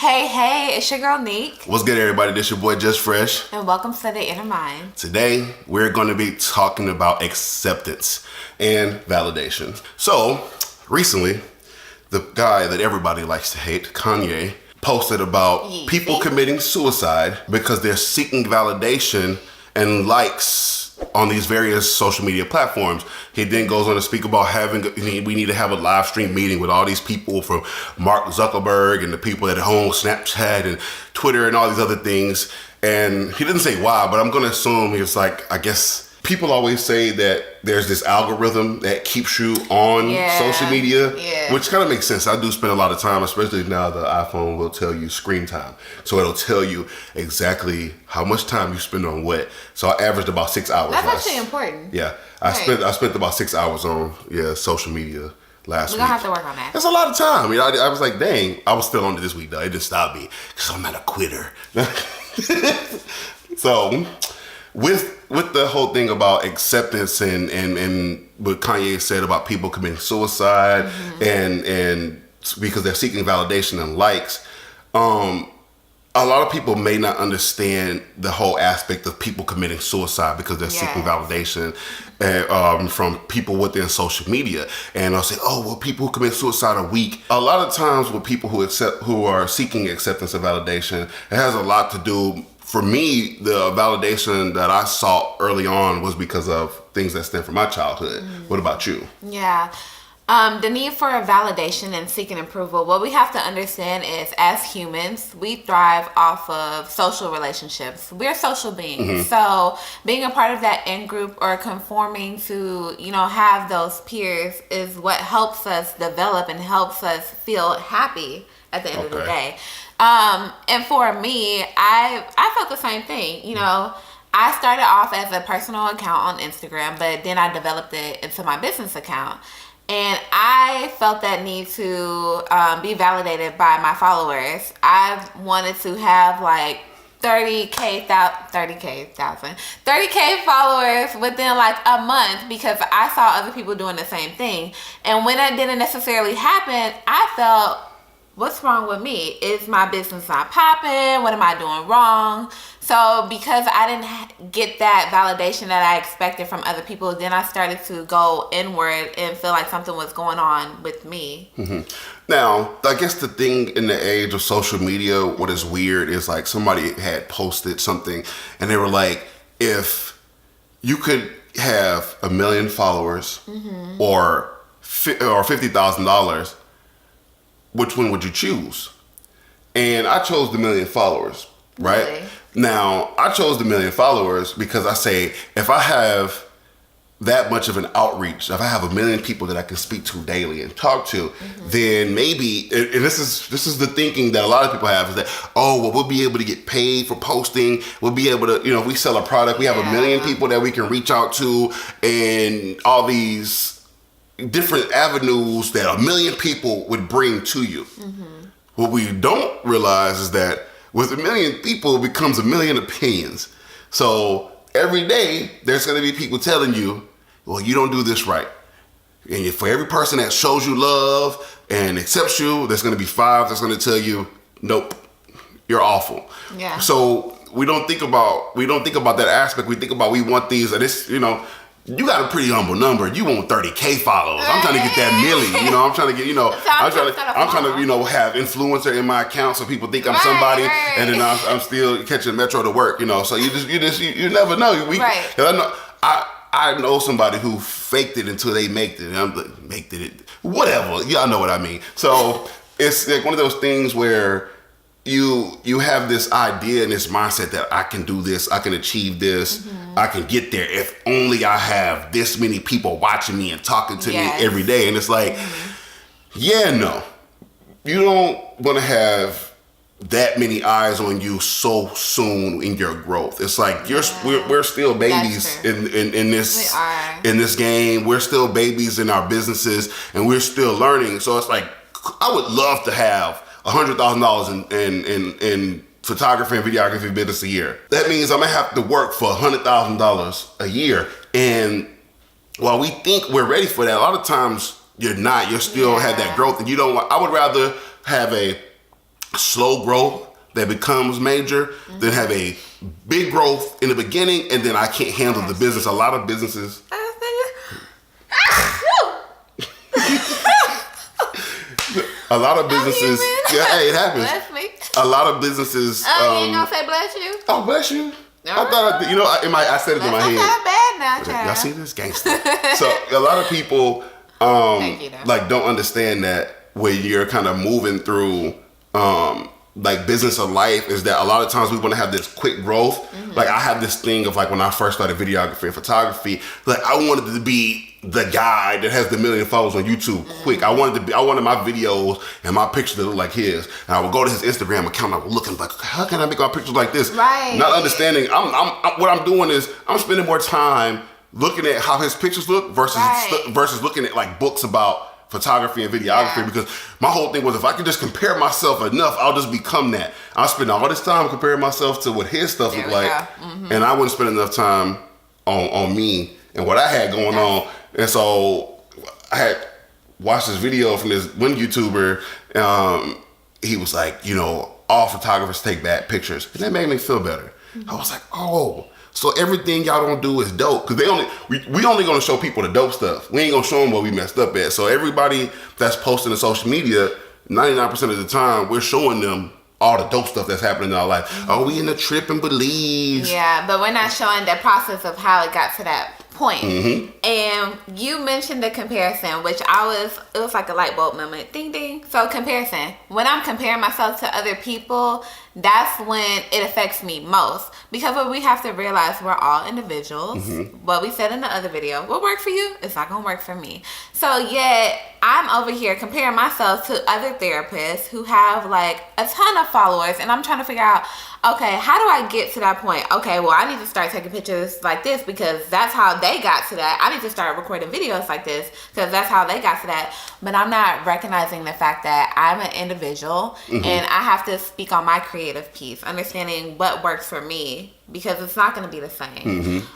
Hey, it's your girl Neek. What's good, everybody? This your boy JussFresh. And welcome to The Inner Mind. Today, we're going to be talking about acceptance and validation. So, recently, the guy that everybody likes to hate, Kanye, posted about people committing suicide because they're seeking validation and likes on these various social media platforms. He then goes on to speak about we need to have a live stream meeting with all these people from Mark Zuckerberg and the people that own Snapchat and Twitter and all these other things. And he didn't say why, but I'm going to assume he was like, I guess people always say that there's this algorithm that keeps you on social media, which kind of makes sense. I do spend a lot of time, especially now the iPhone will tell you screen time. So it'll tell you exactly how much time you spend on what. So I averaged about 6 hours. That's actually important. Yeah. I spent about 6 hours on social media last week. We're going to have to work on that. That's a lot of time. I was like, dang, I was still on it this week though. It didn't stop me because I'm not a quitter. So with the whole thing about acceptance and what Kanye said about people committing suicide and because they're seeking validation and likes, a lot of people may not understand the whole aspect of people committing suicide because they're seeking validation from people within media. And I'll say, oh, well, people who commit suicide are weak. A lot of times with people who are seeking acceptance and validation, it has a lot to do. For me, the validation that I sought early on was because of things that stem from my childhood. What about you? Yeah. The need for validation and seeking approval. What we have to understand is, as humans, we thrive off of social relationships. We're social beings. So being a part of that in group or conforming to, have those peers is what helps us develop and helps us feel happy at the end of the day. And for me, I felt the same thing. I started off as a personal account on Instagram, but then I developed it into my business account. And I felt that need to be validated by my followers. I wanted to have like 30K followers within like a month because I saw other people doing the same thing. And when that didn't necessarily happen, I felt, what's wrong with me? Is my business not popping? What am I doing wrong? So because I didn't get that validation that I expected from other people, then I started to go inward and feel like something was going on with me. Now, I guess the thing in the age of social media, what is weird is like somebody had posted something and they were like, if you could have 1 million followers or $50,000, which one would you choose? And I chose the 1 million followers, right? Really? Now, I chose the 1 million followers because I say, if I have that much of an outreach, if I have 1 million people that I can speak to daily and talk to, then maybe, and this is the thinking that a lot of people have, is that, oh, well, we'll be able to get paid for posting. We'll be able to, if we sell a product, we have 1 million people that we can reach out to and all these different avenues that 1 million people would bring to you. What we don't realize is that with 1 million people, it becomes 1 million opinions. So every day, there's going to be people telling you, well, you don't do this right. And for every person that shows you love and accepts you, there's going to be 5 that's going to tell you, nope, you're awful. Yeah. So we don't think about that aspect. We think about, we want these, and this, you got a pretty humble number. You want 30K followers. I'm trying to get that million. I'm trying to get, I'm trying to, have influencer in my account so people think I'm somebody, and then I'm still catching Metro to work. So you never know. I know somebody who faked it until they made it. And I'm like, whatever. Y'all know what I mean. So it's like one of those things where you have this idea and this mindset that I can do this, I can achieve this, I can get there if only I have this many people watching me and talking to me every day. And it's like, no, you don't want to have that many eyes on you so soon in your growth. It's like we're still babies in this game. We're still babies in our businesses and we're still learning. So it's like, I would love to have $100,000 in photography and videography business a year. That means I'm gonna have to work for $100,000 a year. And while we think we're ready for that, a lot of times you're not. You still have that growth, and you don't want. I would rather have a slow growth that becomes major, then have a big growth in the beginning, and then I can't handle the business. A lot of businesses. A lot of businesses. Yeah, hey, it happens. Bless me. A lot of businesses. You ain't gonna say bless you? Oh, bless you. I thought, I said it in my head. That's not bad now, child. Y'all see this gangster? So a lot of people like don't understand that when you're kind of moving through like business or life is that a lot of times we want to have this quick growth. Mm-hmm. Like I have this thing of like when I first started videography and photography, like I wanted to be the guy that has the 1 million followers on YouTube quick. I wanted my videos and my pictures to look like his. And I would go to his Instagram account and I would look and like, how can I make my pictures like this? Right. Not understanding. What I'm doing is I'm spending more time looking at how his pictures look versus looking at like books about photography and videography, because my whole thing was if I could just compare myself enough, I'll just become that. I'll spend all this time comparing myself to what his stuff looked like, and I wouldn't spend enough time on me and what I had going on. And so I had watched this video from this one YouTuber. He was like, all photographers take bad pictures, and that made me feel better. I was like, oh. So everything y'all don't do is dope, because we only gonna show people the dope stuff. We ain't gonna show them what we messed up at. So everybody that's posting to social media, 99% of the time, we're showing them all the dope stuff that's happening in our life. Mm-hmm. Oh, we in the trip and believe. Yeah, but we're not showing the process of how it got to that point. Mm-hmm. And you mentioned the comparison, which it was like a light bulb moment. Ding, ding. So comparison. When I'm comparing myself to other people, that's when it affects me most. Because what we have to realize, we're all individuals. Mm-hmm. What we said in the other video, what worked for you, it's not going to work for me. So yet, I'm over here comparing myself to other therapists who have like a ton of followers. And I'm trying to figure out, okay, how do I get to that point? Okay, well, I need to start taking pictures like this because that's how they got to that. I need to start recording videos like this because that's how they got to that. But I'm not recognizing the fact that I'm an individual, and I have to speak on my creative piece, understanding what works for me, because it's not going to be the same.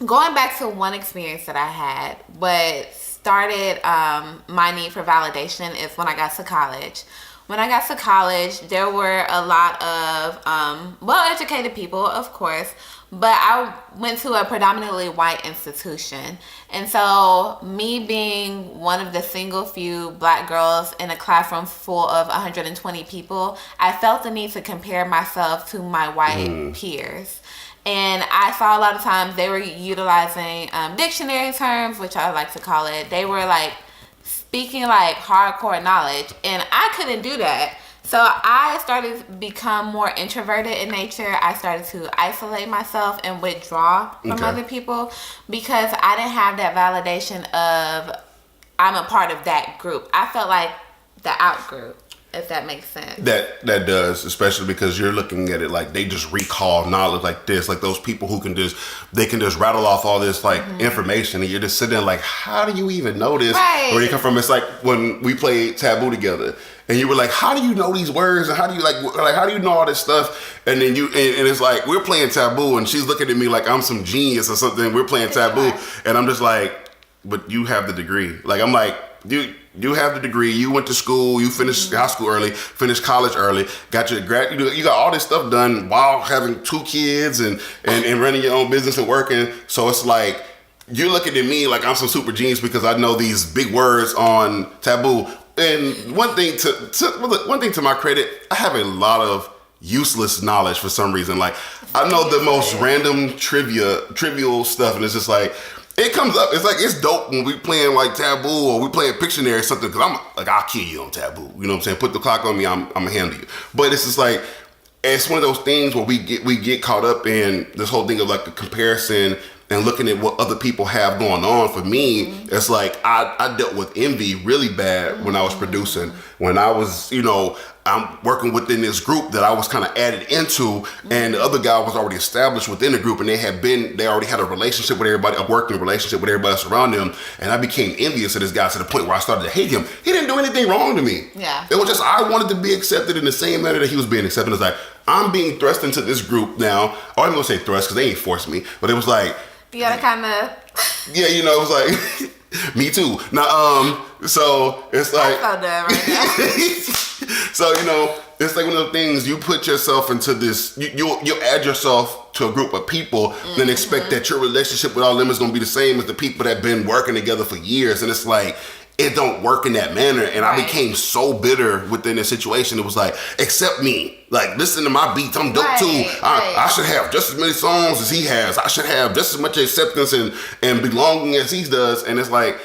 Going back to one experience that I had, what started my need for validation is when I got to college. When I got to college, there were a lot of well-educated people, of course, but I went to a predominantly white institution. And so me being one of the single few black girls in a classroom full of 120 people, I felt the need to compare myself to my white peers. And I saw a lot of times they were utilizing dictionary terms, which I like to call it. They were like speaking like hardcore knowledge, and I couldn't do that. So I started to become more introverted in nature. I started to isolate myself and withdraw from other people because I didn't have that validation of I'm a part of that group. I felt like the out group, if that makes sense. That does, especially because you're looking at it like they just recall knowledge like this, like those people who can just rattle off all this like information, and you're just sitting there like, how do you even know this? Right. Where you come from? It's like when we played Taboo together, and you were like, how do you know these words, and how do you like how do you know all this stuff? And then and it's like we're playing Taboo, and she's looking at me like I'm some genius or something. We're playing Taboo, and I'm just like, but you have the degree. Like I'm like, you have the degree. You went to school. You finished high school early. Finished college early. Got your you got all this stuff done while having 2 kids and running your own business and working. So it's like you're looking at me like I'm some super genius because I know these big words on Taboo. And one thing to my credit, I have a lot of useless knowledge for some reason. Like I know the most random trivial stuff, and it's just like. It comes up. It's like it's dope when we playing like Taboo or we playing Pictionary or something. Cause I'm like, I'll kill you on Taboo. You know what I'm saying? Put the clock on me. I'm gonna handle you. But it's just like it's one of those things where we get caught up in this whole thing of like the comparison and looking at what other people have going on. For me, it's like I dealt with envy really bad when I was producing. When I was, I'm working within this group that I was kind of added into, and the other guy was already established within the group, and they already had a relationship with everybody, a working relationship with everybody else around them, and I became envious of this guy to the point where I started to hate him. He didn't do anything wrong to me. Yeah. It was just I wanted to be accepted in the same manner that he was being accepted. It's like, I'm being thrust into this group now. Or I'm going to say thrust because they ain't forced me, but it was like... You gotta kind of... Yeah, it was like... Me too. Now, so it's like... I'm so done right now. So, you know, it's like one of those things, you put yourself into this, you'll add yourself to a group of people, then expect that your relationship with all them is going to be the same as the people that been working together for years. And it's like, it don't work in that manner. And I became so bitter within the situation. It was like, accept me. Like, listen to my beats. I'm dope too. I should have just as many songs as he has. I should have just as much acceptance and belonging as he does. And it's like,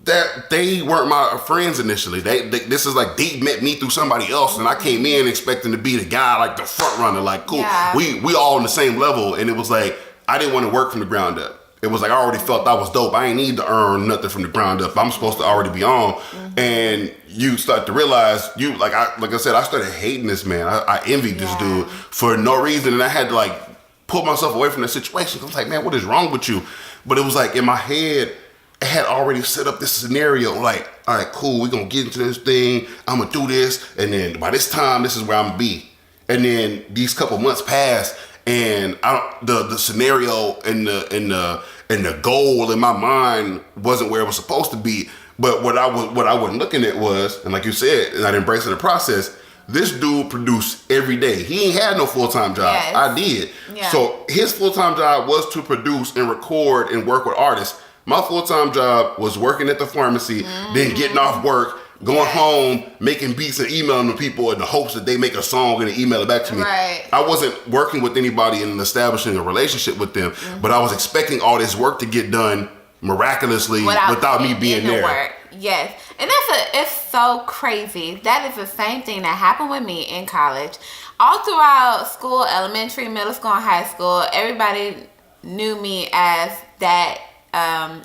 that they weren't my friends initially. This is like they met me through somebody else, and I came in expecting to be the guy, like the front runner, like cool. Yeah. We all on the same level, and it was like I didn't want to work from the ground up. It was like I already felt I was dope. I ain't need to earn nothing from the ground up. I'm supposed to already be on. And you start to realize like I said, I started hating this man. I envied this dude for no reason, and I had to like pull myself away from the situation. I was like, man, what is wrong with you? But it was like in my head, I had already set up this scenario. Like, all right, cool, we're gonna get into this thing. I'm gonna do this, and then by this time, this is where I'm gonna be. And then these couple months passed, and the scenario and the goal in my mind wasn't where it was supposed to be. But what I wasn't looking at was, and like you said, and I'd embrace the process. This dude produced every day. He ain't had no full-time job. Yes. I did. Yeah. So his full-time job was to produce and record and work with artists. My full-time job was working at the pharmacy, then getting off work, going home, making beats and emailing the people in the hopes that they make a song and email it back to me. Right. I wasn't working with anybody and establishing a relationship with them, but I was expecting all this work to get done miraculously without me being there. Work. Yes. And it's so crazy. That is the same thing that happened with me in college. All throughout school, elementary, middle school, and high school, everybody knew me as that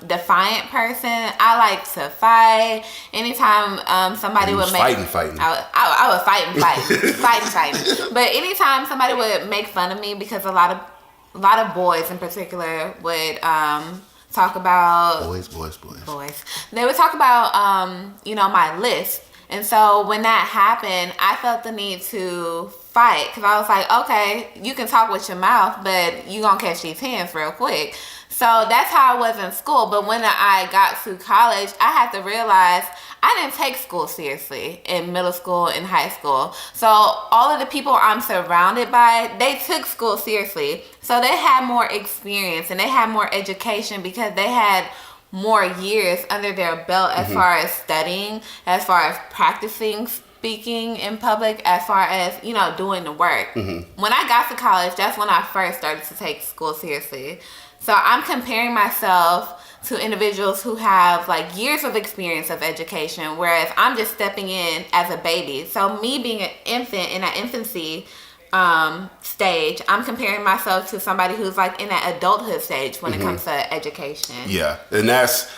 defiant person. I like to fight. Anytime somebody would make fighting. I would fighting. But anytime somebody would make fun of me, because a lot of boys in particular would talk about boys. They would talk about my list. And so when that happened, I felt the need to fight, because I was like, okay, you can talk with your mouth, but you gonna catch these hands real quick. So that's how I was in school. But when I got to college, I had to realize I didn't take school seriously in middle school and high school. So all of the people I'm surrounded by, they took school seriously. So they had more experience and they had more education because they had more years under their belt as far as studying, as far as practicing speaking in public, as far as, doing the work. When I got to college, that's when I first started to take school seriously. So I'm comparing myself to individuals who have like years of experience of education, whereas I'm just stepping in as a baby. So me being an infant in that infancy stage, I'm comparing myself to somebody who's like in that adulthood stage when it comes to education. Yeah, and that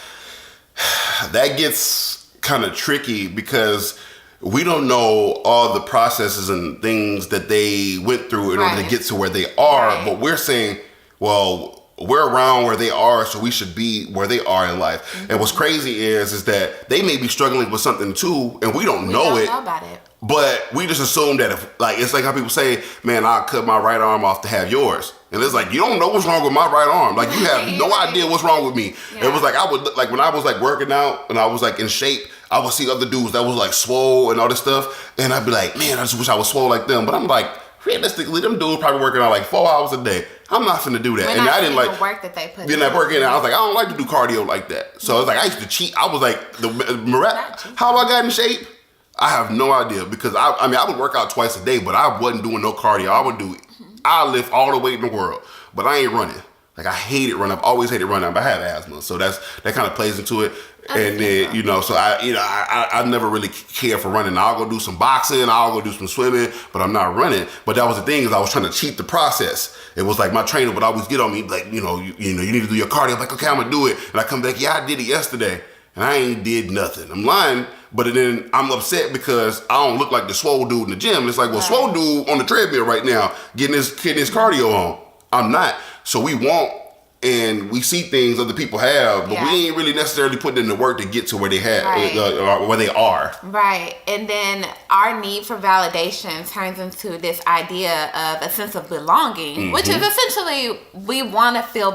gets kind of tricky because we don't know all the processes and things that they went through in order to get to where they are, but we're saying, well, we're around where they are, so we should be where they are in life. And what's crazy is that they may be struggling with something too, and we don't know about it. But we just assume that it's like how people say, man, I'll cut my right arm off to have yours. And it's like, you don't know what's wrong with my right arm. Like, you have no idea what's wrong with me. Yeah. It was like, I would, like when I was like working out and I was like in shape, I would see other dudes that was like swole and all this stuff. And I'd be like, man, I just wish I was swole like them. But I'm like, realistically, them dudes probably working out like 4 hours a day. I'm not finna do that. And I didn't like the work that they put in. That work in. I was like, I don't like to do cardio like that. So it's like I used to cheat. I was like, how I got in shape? I have no idea, because I would work out twice a day, but I wasn't doing no cardio. I lift all the weight in the world, but I ain't running. Like, I hated running. I've always hated running, but I have asthma, so that kind of plays into it. And then, so I never really cared for running. I'll go do some boxing, I'll go do some swimming, but I'm not running. But that was the thing, is I was trying to cheat the process. It was like my trainer would always get on me, like, you need to do your cardio. I'm like, okay, I'm gonna do it. And I come back, I did it yesterday, and I ain't did nothing. I'm lying, but then I'm upset because I don't look like the swole dude in the gym. It's like, well, swole dude on the treadmill right now, getting his cardio on. I'm not. So we want and we see things other people have, but we ain't really necessarily putting in the work to get to where they have, where they are. Right. And then our need for validation turns into this idea of a sense of belonging, which is essentially we want to feel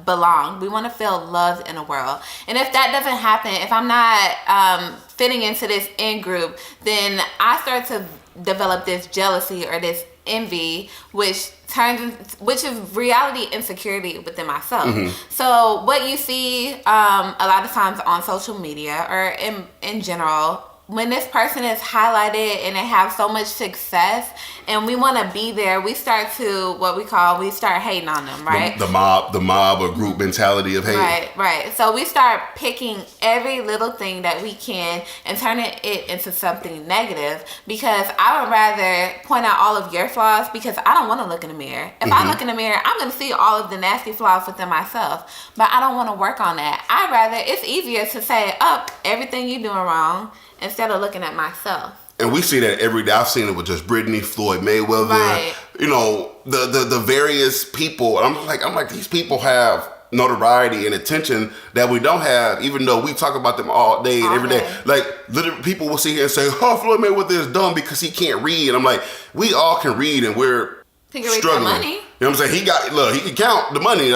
belong. We want to feel loved in the world. And if that doesn't happen, if I'm not fitting into this in group, then I start to develop this jealousy or this envy, which is reality insecurity within myself. So what you see a lot of times on social media or in general, when this person is highlighted and they have so much success and we want to be there, we start hating on them, right? The mob or group mentality of hate. Right. So we start picking every little thing that we can and turning it into something negative, because I would rather point out all of your flaws, because I don't want to look in the mirror. If I look in the mirror, I'm going to see all of the nasty flaws within myself, but I don't want to work on that. it's easier to say, everything you're doing wrong, instead of looking at myself. And we see that every day. I've seen it with just Britney, Floyd Mayweather, the various people. I'm like, these people have notoriety and attention that we don't have, even though we talk about them all day and every day. Like, literally, people will sit here and say, Floyd Mayweather is dumb because he can't read. And I'm like, we all can read, and we're struggling. Money. You know what I'm saying? He can count the money.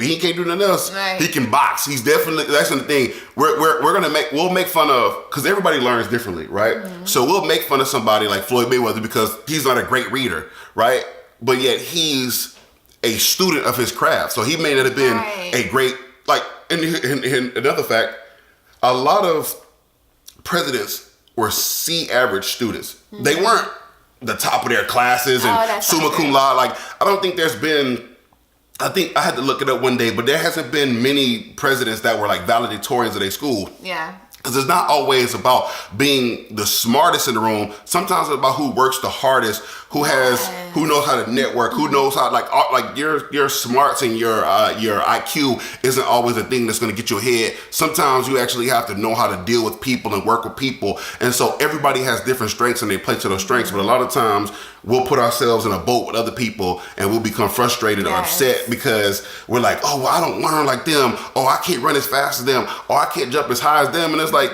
He can't do nothing else. Right. He can box. He's definitely, that's the thing. We'll make fun of, because everybody learns differently, right? So we'll make fun of somebody like Floyd Mayweather because he's not a great reader, right? But yet he's a student of his craft. So he may not have been a great, and another fact, a lot of presidents were C average students. They weren't the top of their classes and summa cum laude. Like, I don't think I think I had to look it up one day, but there hasn't been many presidents that were like valedictorians of their school. Yeah. Because it's not always about being the smartest in the room. Sometimes it's about who works the hardest, who knows how to network, who knows how, like your smarts and your IQ isn't always a thing that's going to get you ahead. Sometimes you actually have to know how to deal with people and work with people. And so everybody has different strengths and they play to those strengths. But a lot of times we'll put ourselves in a boat with other people and we'll become frustrated or upset because we're like, I don't learn like them. I can't run as fast as them. I can't jump as high as them. And it's like,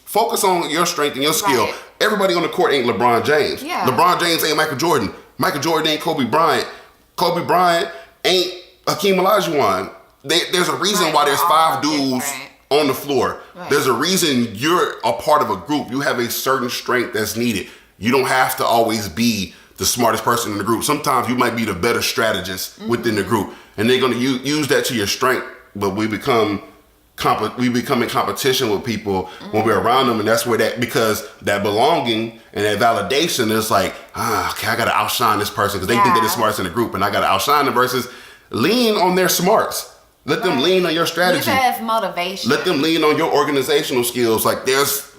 focus on your strength and your skill. Right. Everybody on the court ain't LeBron James. Yeah. LeBron James ain't Michael Jordan. Michael Jordan ain't Kobe Bryant. Kobe Bryant ain't Hakeem Olajuwon. There's a reason why there's 5 dudes on the floor. Right. There's a reason you're a part of a group. You have a certain strength that's needed. You don't have to always be the smartest person in the group. Sometimes you might be the better strategist within the group. And they're going to use that to your strength. But we become in competition with people when we're around them, and that's where because that belonging and that validation is like, okay, I gotta outshine this person because they think they're the smartest in the group, and I gotta outshine them. Versus lean on their smarts. Let them lean on your strategy. Use that as motivation. Let them lean on your organizational skills. Like there's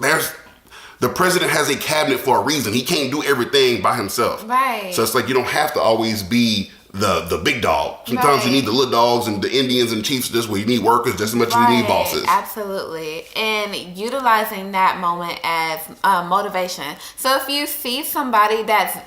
the president has a cabinet for a reason. He can't do everything by himself. Right. So it's like you don't have to always be the big dog. Sometimes you need the little dogs and the Indians and Chiefs just where you need workers just as much as you need bosses. Absolutely. And utilizing that moment as motivation. So if you see somebody that's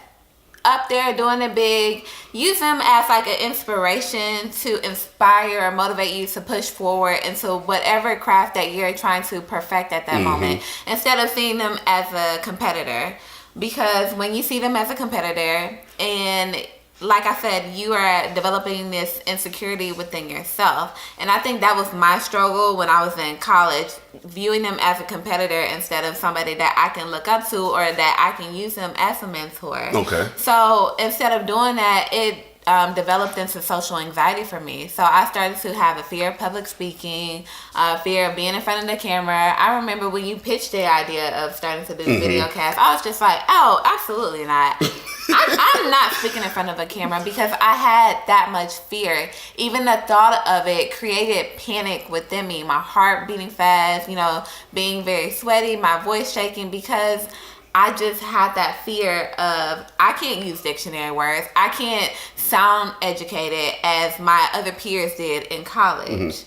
up there doing it big, use them as like an inspiration to inspire or motivate you to push forward into whatever craft that you're trying to perfect at that moment, instead of seeing them as a competitor. Because when you see them as a competitor, and like I said, you are developing this insecurity within yourself. And I think that was my struggle when I was in college, viewing them as a competitor instead of somebody that I can look up to or that I can use them as a mentor. Okay. So instead of doing that, it developed into social anxiety for me. So I started to have a fear of public speaking, fear of being in front of the camera. I remember when you pitched the idea of starting to do video cast, I was just like, absolutely not. I'm not speaking in front of a camera because I had that much fear. Even the thought of it created panic within me. My heart beating fast, being very sweaty, my voice shaking, because I just had that fear of I can't use dictionary words. I can't sound educated as my other peers did in college.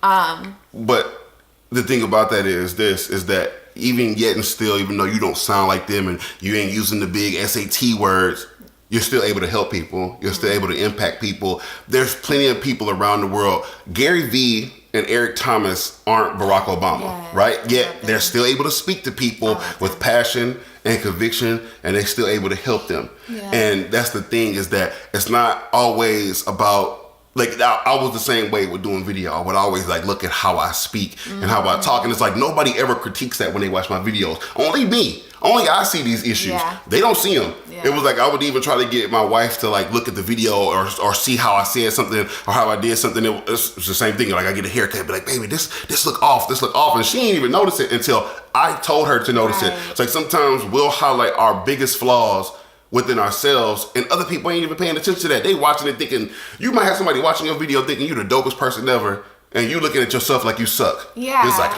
But the thing about that is that even yet and still, even though you don't sound like them and you ain't using the big SAT words, you're still able to help people. You're still able to impact people. There's plenty of people around the world. Gary Vee and Eric Thomas aren't Barack Obama, right? Yet they're still able to speak to people with passion and conviction, and they're still able to help them. Yeah. And that's the thing, is that it's not always about, like, I was the same way with doing video. I would always like look at how I speak and how I talk, and it's like nobody ever critiques that when they watch my videos. Only me. Only I see these issues. Yeah. They don't see them. Yeah. It was like I would even try to get my wife to like look at the video or see how I said something or how I did something. It's the same thing. Like I get a haircut, be like, baby, this look off. This look off, and she didn't even notice it until I told her to notice it. It's like sometimes we'll highlight our biggest flaws within ourselves, and other people ain't even paying attention to that. They watching it thinking, you might have somebody watching your video thinking you the dopest person ever, and you looking at yourself like you suck. Yeah. It's like, I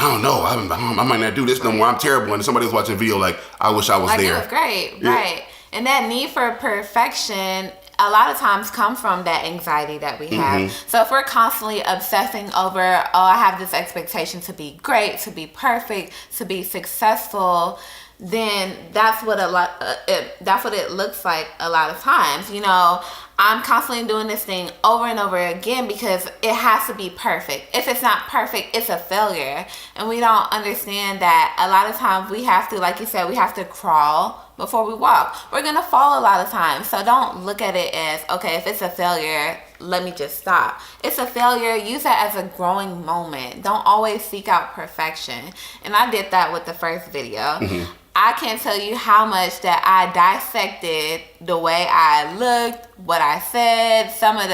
don't know. I might not do this no more. I'm terrible. And somebody's watching a video like, I wish I was there. It was great. Yeah. Right. And that need for perfection a lot of times come from that anxiety that we have. So if we're constantly obsessing over, I have this expectation to be great, to be perfect, to be successful, then that's what it looks like a lot of times. You know, I'm constantly doing this thing over and over again because it has to be perfect. If it's not perfect, it's a failure. And we don't understand that a lot of times we have to, like you said, we have to crawl before we walk. We're going to fall a lot of times. So don't look at it as, okay, if it's a failure, let me just stop. It's a failure. Use that as a growing moment. Don't always seek out perfection. And I did that with the first video. I can't tell you how much that I dissected the way I looked, what I said, some of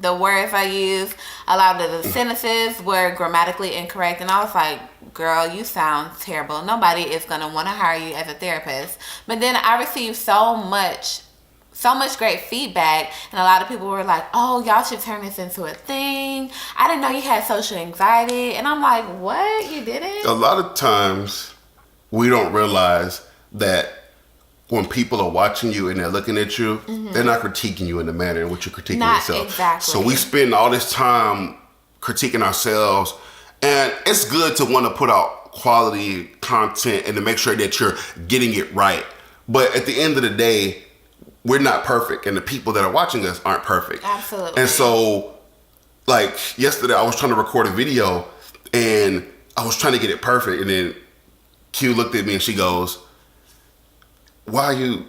the words I used. A lot of the sentences were grammatically incorrect, and I was like, girl, you sound terrible. Nobody is going to want to hire you as a therapist. But then I received so much great feedback, and a lot of people were like, oh, y'all should turn this into a thing. I didn't know you had social anxiety. And I'm like, what? You didn't? A lot of times we don't realize that when people are watching you and they're looking at you, they're not critiquing you in the manner in which you're critiquing yourself. Exactly. So we spend all this time critiquing ourselves, and it's good to want to put out quality content and to make sure that you're getting it right. But at the end of the day, we're not perfect, and the people that are watching us aren't perfect. Absolutely. And so, like yesterday, I was trying to record a video, and I was trying to get it perfect, and then Q looked at me and she goes, why are you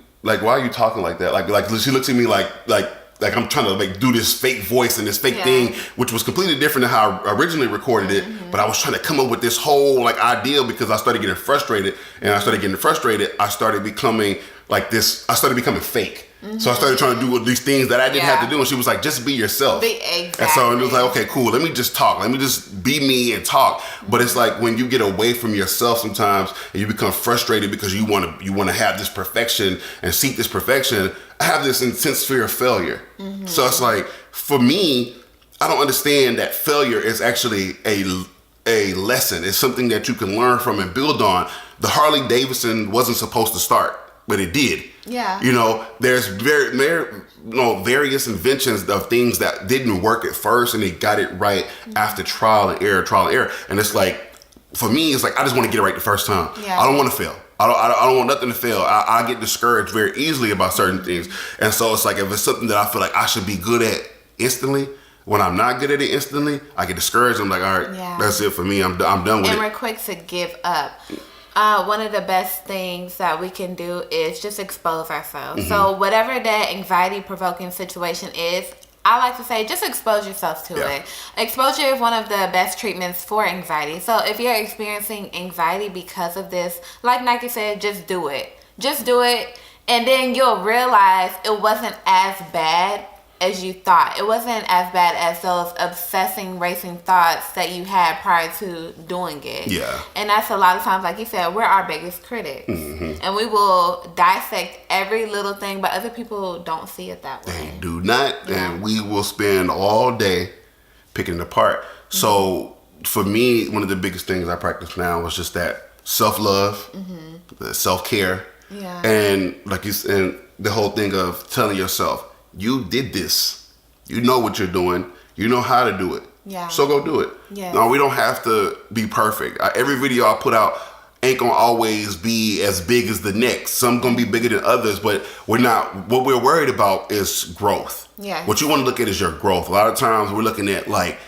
talking like that? Like she looks at me like I'm trying to like do this fake voice and this fake thing, which was completely different than how I originally recorded it. But I was trying to come up with this whole like idea because I started getting frustrated, and I started becoming like this. I started becoming fake. So I started trying to do these things that I didn't have to do, and she was like, just be yourself. Exactly. And so it was like, okay, cool, let me just talk. Let me just be me and talk. But it's like when you get away from yourself sometimes and you become frustrated because you want to have this perfection and seek this perfection, I have this intense fear of failure. So it's like, for me, I don't understand that failure is actually a lesson. It's something that you can learn from and build on. The Harley Davidson wasn't supposed to start, but it did. Yeah. You know, there's various inventions of things that didn't work at first, and they got it right after trial and error. And it's like, for me, it's like, I just want to get it right the first time. Yeah. I don't want to fail. I don't want nothing to fail. I get discouraged very easily about certain things. And so it's like, if it's something that I feel like I should be good at instantly, when I'm not good at it instantly, I get discouraged. I'm like, all right, that's it for me. I'm done with it. And we're quick to give up. One of the best things that we can do is just expose ourselves. So whatever that anxiety provoking situation is, I like to say, just expose yourself to it. Exposure is one of the best treatments for anxiety. So if you're experiencing anxiety because of this, like Nike said, just do it. Just do it. And then you'll realize it wasn't as bad as you thought. It wasn't as bad as those obsessing, racing thoughts that you had prior to doing it. Yeah. And that's a lot of times, like you said, we're our biggest critics. And we will dissect every little thing, but other people don't see it that way. They do not. Yeah. And we will spend all day picking it apart. So for me, one of the biggest things I practice now was just that self-love, the self-care. Yeah. And like you said, and the whole thing of telling yourself, you did this. You know what you're doing. You know how to do it. Yeah. So go do it. Yeah. No, we don't have to be perfect. Every video I put out, ain't gonna always be as big as the next. Some gonna be bigger than others, but what we're worried about is growth. Yeah. What you want to look at is your growth. A lot of times we're looking at like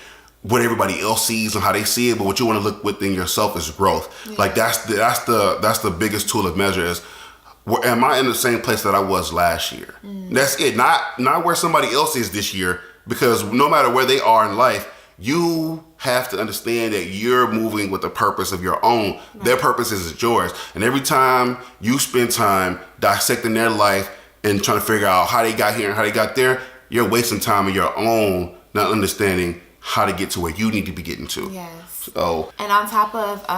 what everybody else sees and how they see it, but what you want to look within yourself is growth. Yeah. Like that's the biggest tool of measure is, am I in the same place that I was last year? That's it. Not where somebody else is this year, because no matter where they are in life, you have to understand that you're moving with a purpose of your own. Right. Their purpose is yours. And every time you spend time dissecting their life and trying to figure out how they got here and how they got there, you're wasting time of your own, not understanding how to get to where you need to be getting to. Yes. So, and on top of,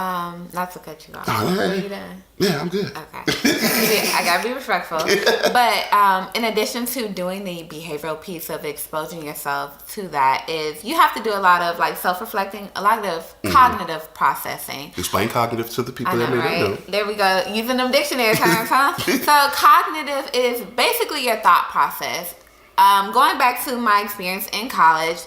not to cut you off. Are you done? Yeah, I'm good. Okay. I gotta be respectful. But in addition to doing the behavioral piece of exposing yourself to that, is you have to do a lot of like self-reflecting, a lot of cognitive processing. Explain cognitive to the people that may not know. There we go. Using them dictionary terms, huh? So cognitive is basically your thought process. Going back to my experience in college,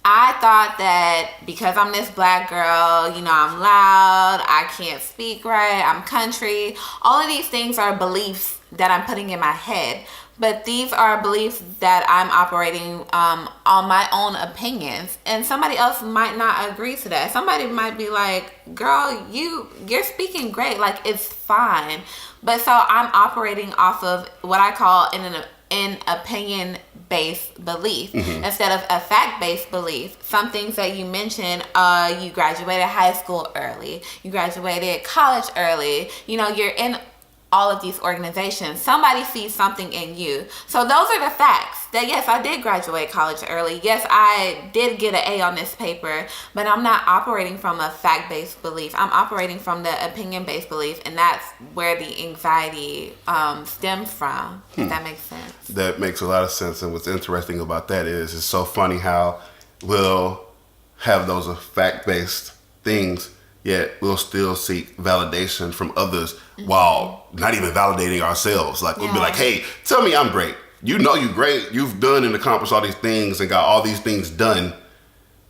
I thought that because I'm this black girl, you know, I'm loud, I can't speak right, I'm country. All of these things are beliefs that I'm putting in my head. But these are beliefs that I'm operating on my own opinions. And somebody else might not agree to that. Somebody might be like, girl, you're speaking great. Like, it's fine. But so I'm operating off of what I call an opinion-based belief instead of a fact-based belief. Some things that you mentioned, you graduated high school early, you graduated college early, you know, you're in all of these organizations. Somebody sees something in you. So those are the facts. That yes, I did graduate college early. Yes, I did get an A on this paper, but I'm not operating from a fact-based belief. I'm operating from the opinion-based belief, and that's where the anxiety stems from. If that makes sense. That makes a lot of sense. And what's interesting about that is it's so funny how we'll have those fact-based things, yet we'll still seek validation from others while not even validating ourselves. Like, we'll be like, hey, tell me I'm great. You know you're great. You've done and accomplished all these things and got all these things done.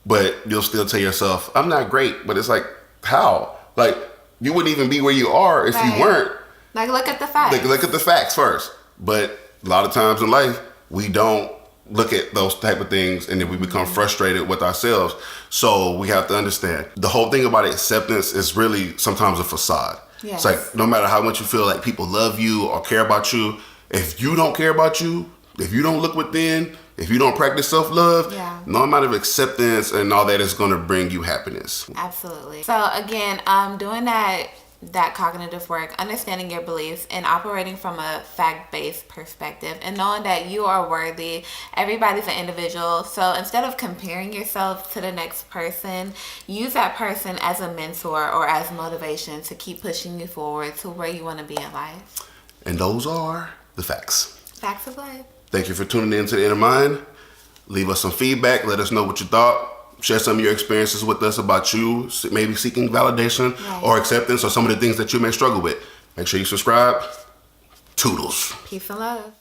But you'll still tell yourself, I'm not great. But it's like, how? Like, you wouldn't even be where you are if you weren't. Like, look at the facts. Like, look at the facts first. But a lot of times in life, we don't look at those type of things, and then we become frustrated with ourselves. So we have to understand the whole thing about acceptance is really sometimes a facade. Yes. It's like, no matter how much you feel like people love you or care about you, if you don't care about you, if you don't look within, if you don't practice self-love, no amount of acceptance and all that is going to bring you happiness. Absolutely. So again, doing that cognitive work, understanding your beliefs and operating from a fact-based perspective and knowing that you are worthy. Everybody's an individual. So instead of comparing yourself to the next person, use that person as a mentor or as motivation to keep pushing you forward to where you want to be in life. And those are the facts. Facts of life. Thank you for tuning in to The Inner Mind. Leave us some feedback. Let us know what you thought. Share some of your experiences with us about you maybe seeking validation or acceptance or some of the things that you may struggle with. Make sure you subscribe. Toodles. Peace and love.